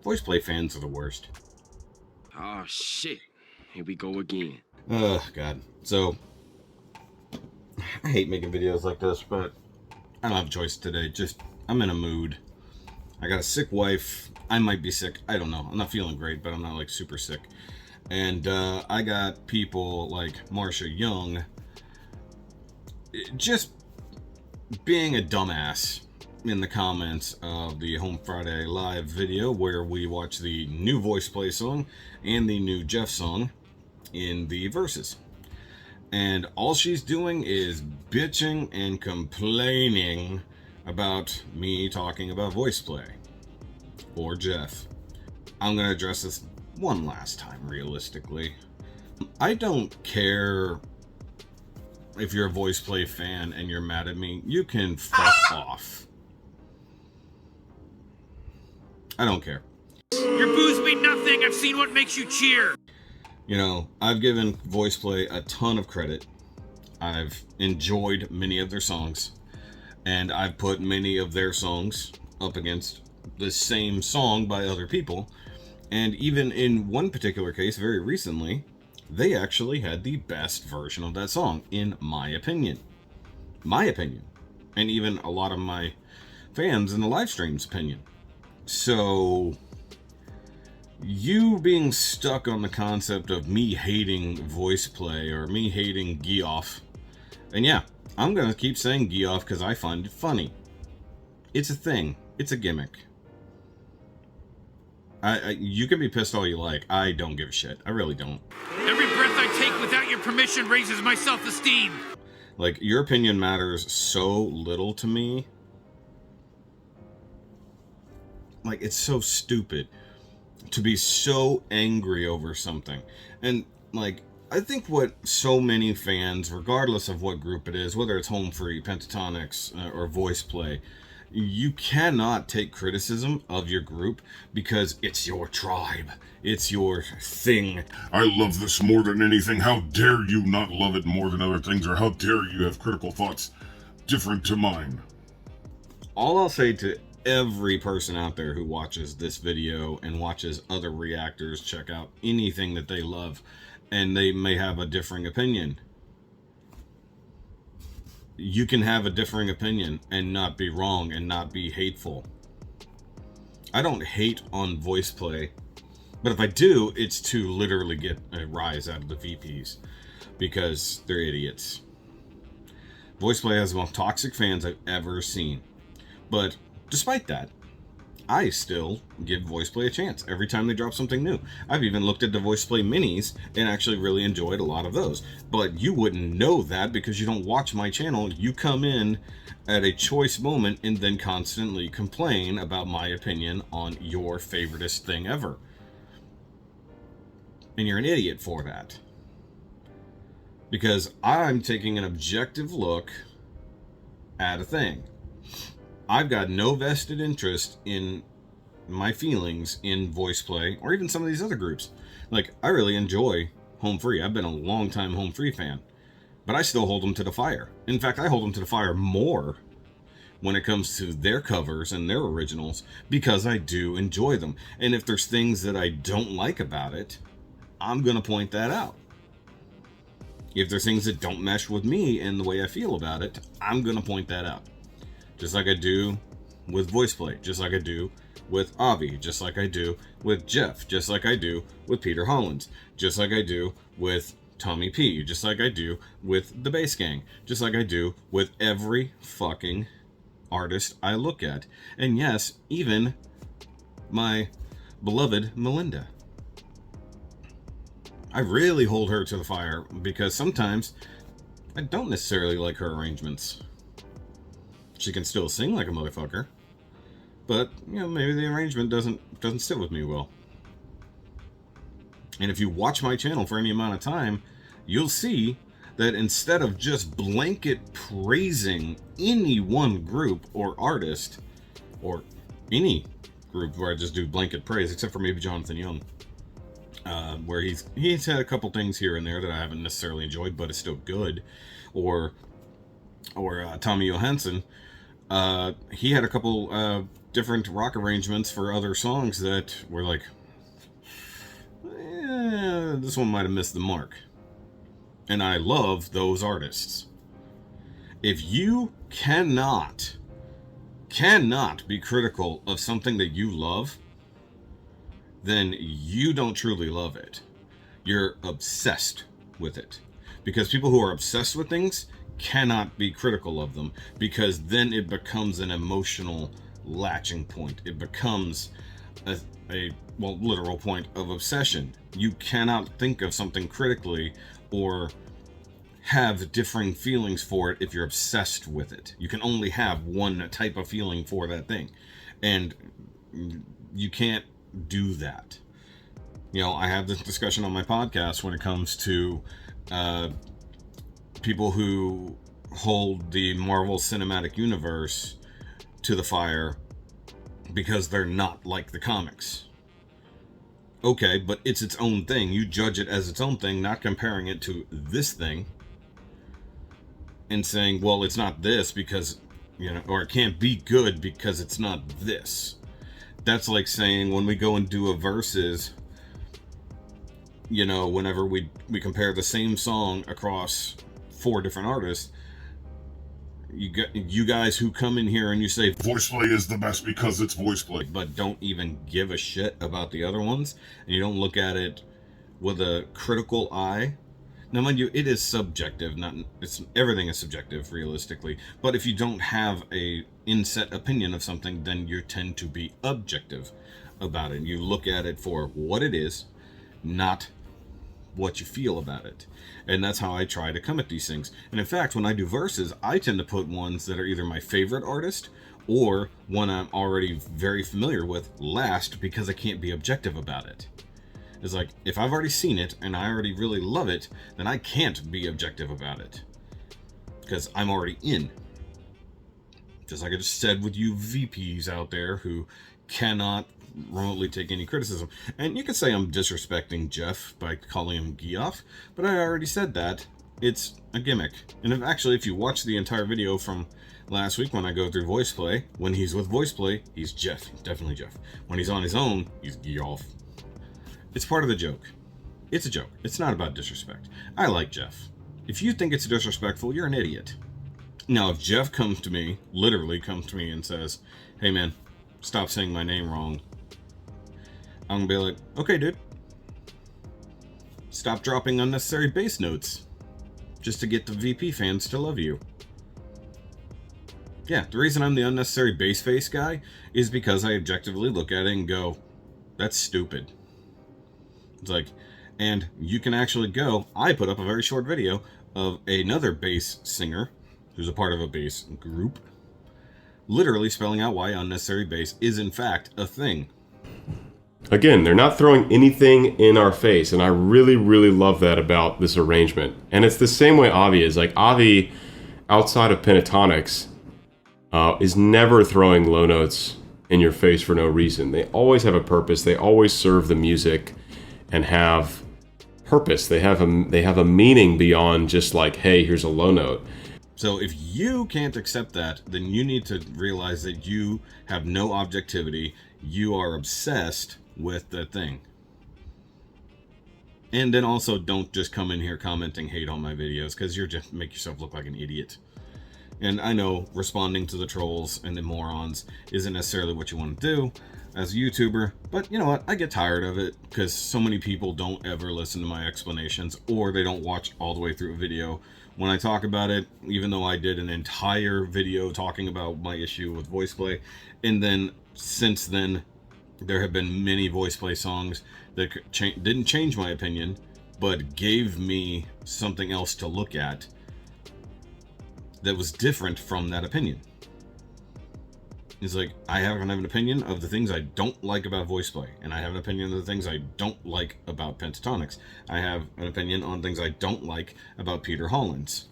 Voice play fans are the worst. Oh, shit. Here we go again. Oh, God. So, I hate making videos like this, but I don't have a choice today. I'm in a mood. I got a sick wife. I might be sick. I don't know. I'm not feeling great, but I'm not, like, super sick. And I got people like Marsha Young just being a dumbass in the comments of the Home Friday live video where we watch the new voice play song and the new Jeff song in the verses. And all she's doing is bitching and complaining about me talking about voice play or Jeff. I'm going to address this one last time realistically. I don't care if you're a voice play fan and you're mad at me. You can fuck off. I don't care. Your boos mean nothing. I've seen what makes you cheer. You know, I've given voice play a ton of credit. I've enjoyed many of their songs, and I've put many of their songs up against the same song by other people. And even in one particular case, very recently, they actually had the best version of that song, in my opinion. My opinion. And even a lot of my fans in the live stream's opinion. So, you being stuck on the concept of me hating voice play or me hating Geoff, and yeah, I'm going to keep saying Geoff because I find it funny. It's a thing. It's a gimmick. You can be pissed all you like. I don't give a shit. I really don't. Every breath I take without your permission raises my self-esteem. Like, your opinion matters so little to me. Like, it's so stupid to be so angry over something. And, like, I think what so many fans, regardless of what group it is, whether it's Home Free, Pentatonics, or Voice Play, you cannot take criticism of your group because it's your tribe. It's your thing. I love this more than anything. How dare you not love it more than other things, or how dare you have critical thoughts different to mine? All I'll say to every person out there who watches this video and watches other reactors check out anything that they love, and they may have a differing opinion. You can have a differing opinion and not be wrong and not be hateful. I don't hate on voice play, but if I do, it's to literally get a rise out of the VPs because they're idiots. Voice play has the most toxic fans I've ever seen. But despite that, I still give voice play a chance every time they drop something new. I've even looked at the voice play minis and actually really enjoyed a lot of those. But you wouldn't know that because you don't watch my channel. You come in at a choice moment and then constantly complain about my opinion on your favoriteest thing ever. And you're an idiot for that. Because I'm taking an objective look at a thing. I've got no vested interest in my feelings in voice play or even some of these other groups. Like, I really enjoy Home Free. I've been a long time Home Free fan, but I still hold them to the fire. In fact, I hold them to the fire more when it comes to their covers and their originals because I do enjoy them. And if there's things that I don't like about it, I'm going to point that out. If there's things that don't mesh with me and the way I feel about it, I'm going to point that out. Just like I do with voice play, just like I do with Avi, just like I do with Jeff, just like I do with Peter Hollins, just like I do with Tommy P, just like I do with the Bass Gang, just like I do with every fucking artist I look at. And yes, even my beloved Melinda. I really hold her to the fire because sometimes I don't necessarily like her arrangements. She can still sing like a motherfucker, but you know, maybe the arrangement doesn't sit with me well. And if you watch my channel for any amount of time, you'll see that instead of just blanket praising any one group or artist, or any group where I just do blanket praise, except for maybe Jonathan Young, where he's had a couple things here and there that I haven't necessarily enjoyed, but it's still good, or Tommy Johansson. He had a couple different rock arrangements for other songs that were like, this one might have missed the mark. And I love those artists. If you cannot be critical of something that you love, then you don't truly love it. You're obsessed with it. Because people who are obsessed with things cannot be critical of them, because then it becomes an emotional latching point. It becomes a literal point of obsession. You cannot think of something critically or have differing feelings for it if you're obsessed with it. You can only have one type of feeling for that thing, and you can't do that. I have this discussion on my podcast when it comes to people who hold the Marvel Cinematic Universe to the fire because they're not like the comics. Okay, but it's its own thing. You judge it as its own thing, not comparing it to this thing and saying, well, it's not this because, or it can't be good because it's not this. That's like saying when we go and do a versus, whenever we compare the same song across 4 different artists, you guys who come in here and you say voice play is the best because it's voice play, but don't even give a shit about the other ones, and you don't look at it with a critical eye. Now, mind you, it is subjective. Everything is subjective, realistically. But if you don't have a inset opinion of something, then you tend to be objective about it. You look at it for what it is, not what you feel about it. And that's how I try to come at these things. And in fact, when I do verses, I tend to put ones that are either my favorite artist or one I'm already very familiar with last, because I can't be objective about it. It's like, if I've already seen it and I already really love it, then I can't be objective about it, because I'm already in. Just like I just said with you VPs out there who cannot remotely take any criticism. And you could say I'm disrespecting Jeff by calling him Geoff, but I already said that. It's a gimmick. And if you watch the entire video from last week when I go through voice play, when he's with voice play, he's Jeff. Definitely Jeff. When he's on his own, he's Geoff. It's part of the joke. It's a joke. It's not about disrespect. I like Jeff. If you think it's disrespectful, you're an idiot. Now, if Jeff literally comes to me and says, hey man, stop saying my name wrong, I'm gonna be like, okay dude, stop dropping unnecessary bass notes just to get the VP fans to love you. Yeah, the reason I'm the unnecessary bass face guy is because I objectively look at it and go, that's stupid. It's like, and you can actually go, I put up a very short video of another bass singer who's a part of a bass group, literally spelling out why unnecessary bass is in fact a thing. Again, they're not throwing anything in our face, and I really, really love that about this arrangement. And it's the same way Avi is. Like, Avi, outside of pentatonics, is never throwing low notes in your face for no reason. They always have a purpose. They always serve the music and have purpose. They have a meaning beyond just like, hey, here's a low note. So if you can't accept that, then you need to realize that you have no objectivity. You are obsessed with the thing. And then also don't just come in here commenting hate on my videos, because you're just make yourself look like an idiot. And I know responding to the trolls and the morons isn't necessarily what you want to do as a YouTuber, but you know what? I get tired of it because so many people don't ever listen to my explanations, or they don't watch all the way through a video when I talk about it, even though I did an entire video talking about my issue with voice play. And then since then, there have been many voice play songs that didn't change my opinion, but gave me something else to look at that was different from that opinion. It's like, I have an opinion of the things I don't like about voice play, and I have an opinion of the things I don't like about pentatonics. I have an opinion on things I don't like about Peter Hollins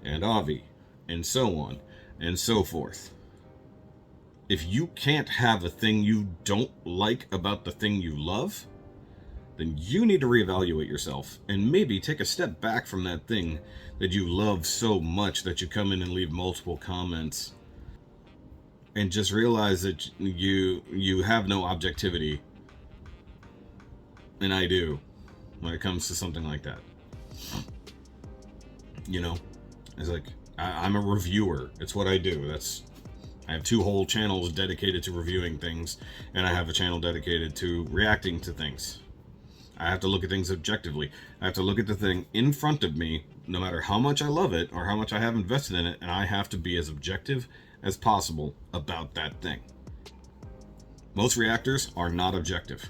and Avi, and so on and so forth. If you can't have a thing you don't like about the thing you love, then you need to reevaluate yourself and maybe take a step back from that thing that you love so much that you come in and leave multiple comments and just realize that you have no objectivity, and I do, when it comes to something like that. You know, it's like I'm a reviewer. It's what I do. I have 2 whole channels dedicated to reviewing things, and I have a channel dedicated to reacting to things. I have to look at things objectively. I have to look at the thing in front of me, no matter how much I love it or how much I have invested in it, and I have to be as objective as possible about that thing. Most reactors are not objective.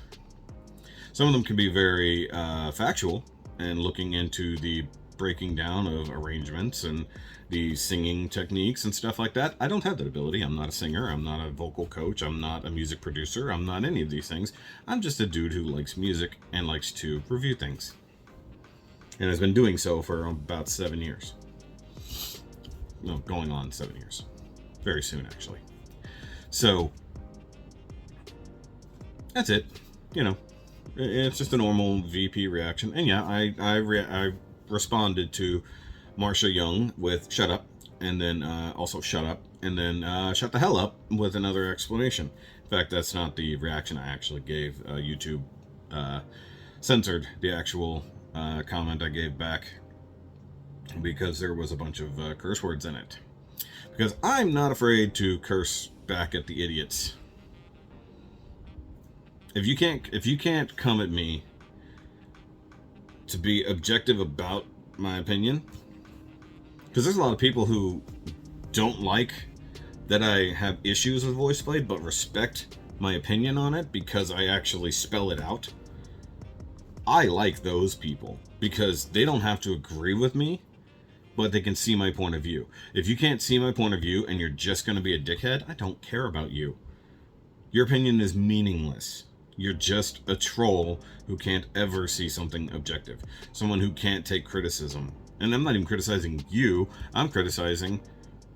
Some of them can be very factual and looking into the breaking down of arrangements and the singing techniques and stuff like that. I don't have that ability. I'm not a singer. I'm not a vocal coach. I'm not a music producer. I'm not any of these things. I'm just a dude who likes music and likes to review things, and has been doing so for about 7 years. No, going on 7 years. Very soon, actually. So that's it. You know, it's just a normal VP reaction. And yeah, I responded to Marsha Young with "shut up," and then also "shut up," and then "shut the hell up" with another explanation. In fact, that's not the reaction I actually gave. YouTube censored the actual comment I gave back because there was a bunch of curse words in it. Because I'm not afraid to curse back at the idiots. If you can't come at me to be objective about my opinion, because there's a lot of people who don't like that I have issues with voice play, but respect my opinion on it because I actually spell it out. I like those people because they don't have to agree with me, but they can see my point of view. If you can't see my point of view and you're just going to be a dickhead, I don't care about you. Your opinion is meaningless. You're just a troll who can't ever see something objective. Someone who can't take criticism. And I'm not even criticizing you, I'm criticizing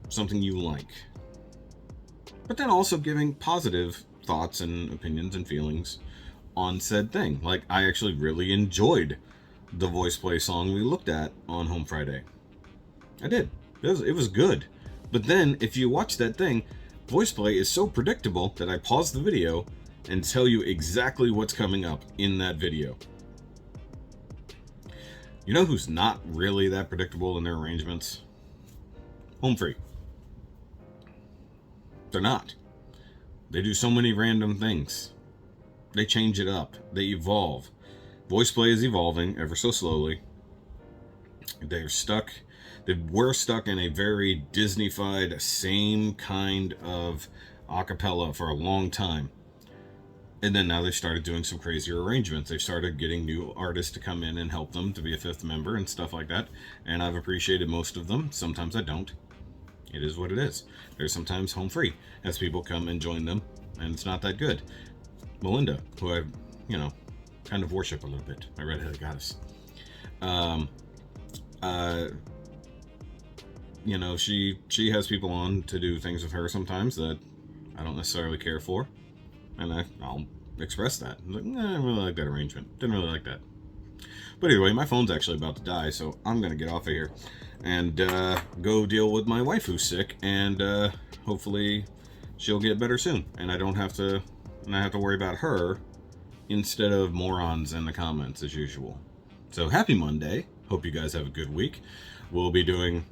something you like. But then also giving positive thoughts and opinions and feelings on said thing. Like, I actually really enjoyed the voice play song we looked at on Home Friday. I did. It was good. But then, if you watch that thing, voice play is so predictable that I paused the video and tell you exactly what's coming up in that video. You know who's not really that predictable in their arrangements? Home Free. They're not. They do so many random things. They change it up. They evolve. Voice play is evolving ever so slowly. They were stuck in a very Disney-fied, same kind of acapella for a long time. And then now they started doing some crazier arrangements. They started getting new artists to come in and help them to be a 5th member and stuff like that. And I've appreciated most of them. Sometimes I don't. It is what it is. There's sometimes Home Free as people come and join them, and it's not that good. Melinda, who I, kind of worship a little bit, my redheaded goddess. She has people on to do things with her sometimes that I don't necessarily care for. And I'll express that. I'm like, I don't really like that arrangement. Didn't really like that. But anyway, my phone's actually about to die, so I'm going to get off of here and go deal with my wife who's sick, and hopefully she'll get better soon. And I have to worry about her instead of morons in the comments as usual. So happy Monday. Hope you guys have a good week. We'll be doing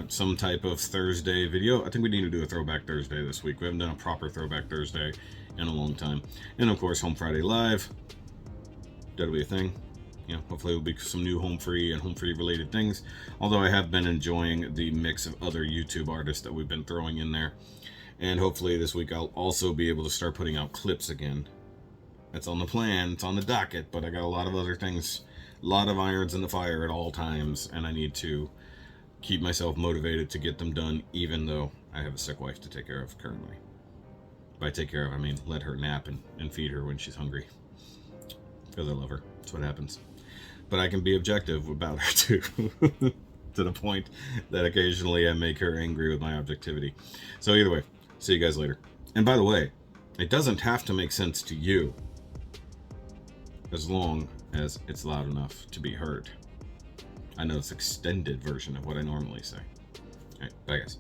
some type of Thursday video. I think we need to do a Throwback Thursday this week. We haven't done a proper Throwback Thursday in a long time. And of course, Home Friday Live. That'll be a thing. Hopefully it'll be some new Home Free and Home Free related things. Although I have been enjoying the mix of other YouTube artists that we've been throwing in there. And hopefully this week I'll also be able to start putting out clips again. That's on the plan. It's on the docket. But I got a lot of other things. A lot of irons in the fire at all times. And I need to keep myself motivated to get them done, even though I have a sick wife to take care of currently. By take care of, I mean let her nap and feed her when she's hungry. Because I love her. That's what happens. But I can be objective about her too. To the point that occasionally I make her angry with my objectivity. So either way, see you guys later. And by the way, it doesn't have to make sense to you, as long as it's loud enough to be heard. I know it's extended version of what I normally say. All right, bye guys.